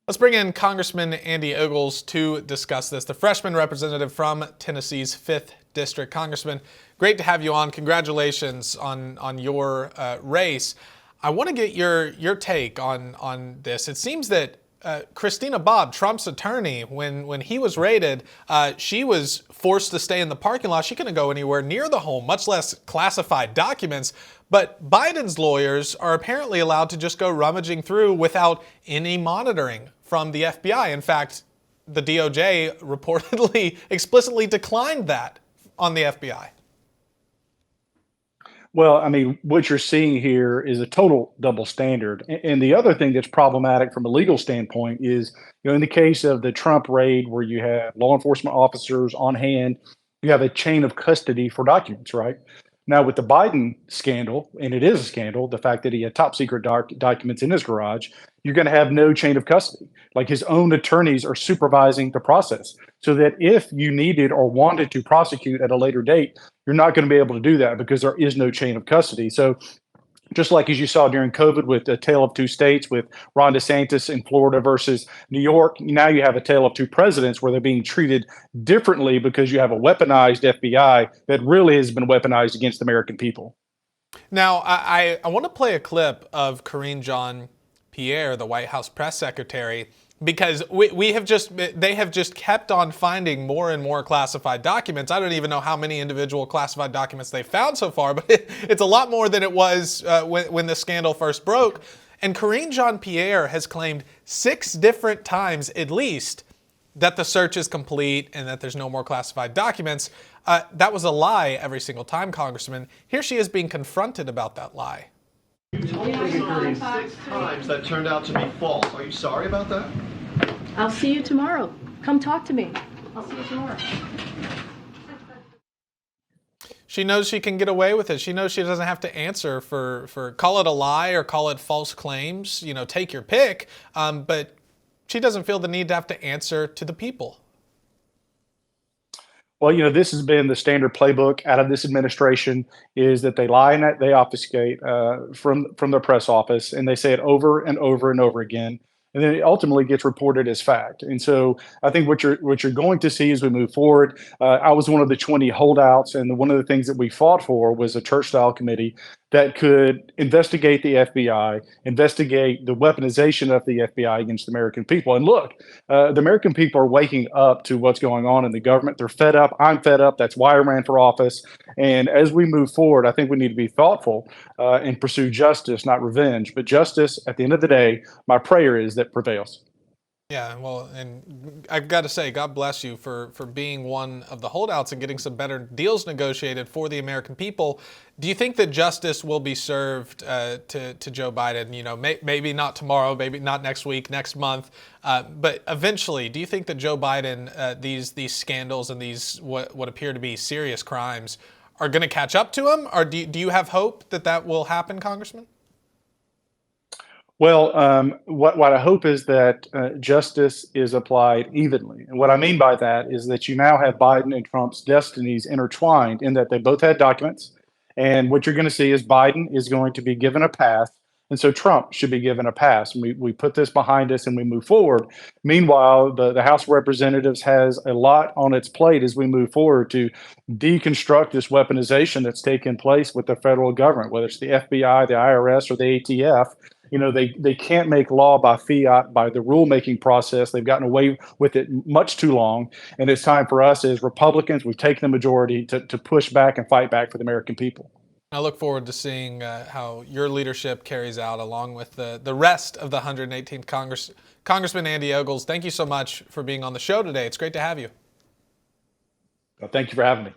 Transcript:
Let's bring in Congressman Andy Ogles to discuss this, the freshman representative from Tennessee's 5th District. Congressman, great to have you on. Congratulations on your race. I want to get your take on this. It seems that Christina Bobb, Trump's attorney, when he was raided, she was forced to stay in the parking lot. She couldn't go anywhere near the home, much less classified documents. But Biden's lawyers are apparently allowed to just go rummaging through without any monitoring from the FBI. In fact, the DOJ reportedly explicitly declined that on the FBI. Well, I mean, what you're seeing here is a total double standard. And the other thing that's problematic from a legal standpoint is, in the case of the Trump raid, where you have law enforcement officers on hand, you have a chain of custody for documents, right? Now, with the Biden scandal, and it is a scandal, the fact that he had top secret documents in his garage, you're going to have no chain of custody. Like, his own attorneys are supervising the process, so that if you needed or wanted to prosecute at a later date, you're not going to be able to do that because there is no chain of custody. So just like as you saw during COVID with the tale of two states, with Ron DeSantis in Florida versus New York, now you have a tale of two presidents where they're being treated differently because you have a weaponized FBI that really has been weaponized against the American people. Now, I want to play a clip of Karine Jean-Pierre, the White House press secretary, because they have just kept on finding more and more classified documents. I don't even know how many individual classified documents they found so far, but it's a lot more than it was when the scandal first broke. And Karine Jean-Pierre has claimed 6 different times at least that the search is complete and that there's no more classified documents. That was a lie every single time, Congressman. Here she is being confronted about that lie. You told me 36 times that turned out to be false. Are you sorry about that? I'll see you tomorrow. Come talk to me. I'll see you tomorrow. She knows she can get away with it. She knows she doesn't have to answer for call it a lie or call it false claims. Take your pick. But she doesn't feel the need to have to answer to the people. Well, this has been the standard playbook out of this administration, is that they lie and that they obfuscate from their press office, and they say it over and over and over again, and then it ultimately gets reported as fact. And so I think what you're going to see as we move forward, I was one of the 20 holdouts, and one of the things that we fought for was a church-style committee that could investigate the FBI, investigate the weaponization of the FBI against the American people. And look, the American people are waking up to what's going on in the government. They're fed up. I'm fed up. That's why I ran for office. And as we move forward, I think we need to be thoughtful and pursue justice, not revenge. But justice, at the end of the day, my prayer is that prevails. Yeah, well, and I've got to say, God bless you for being one of the holdouts and getting some better deals negotiated for the American people. Do you think that justice will be served to Joe Biden? Maybe not tomorrow, maybe not next week, next month, but eventually, do you think that Joe Biden, these scandals and these what appear to be serious crimes, are going to catch up to him? Or do you have hope that will happen, Congressman? Well, what I hope is that justice is applied evenly. And what I mean by that is that you now have Biden and Trump's destinies intertwined in that they both had documents. And what you're going to see is Biden is going to be given a pass. And so Trump should be given a pass. And we put this behind us and we move forward. Meanwhile, the House of Representatives has a lot on its plate as we move forward to deconstruct this weaponization that's taken place with the federal government, whether it's the FBI, the IRS, or the ATF. They can't make law by fiat, by the rulemaking process. They've gotten away with it much too long. And it's time for us as Republicans, we've taken the majority, to push back and fight back for the American people. I look forward to seeing how your leadership carries out along with the rest of the 118th Congress. Congressman Andy Ogles, thank you so much for being on the show today. It's great to have you. Well, thank you for having me.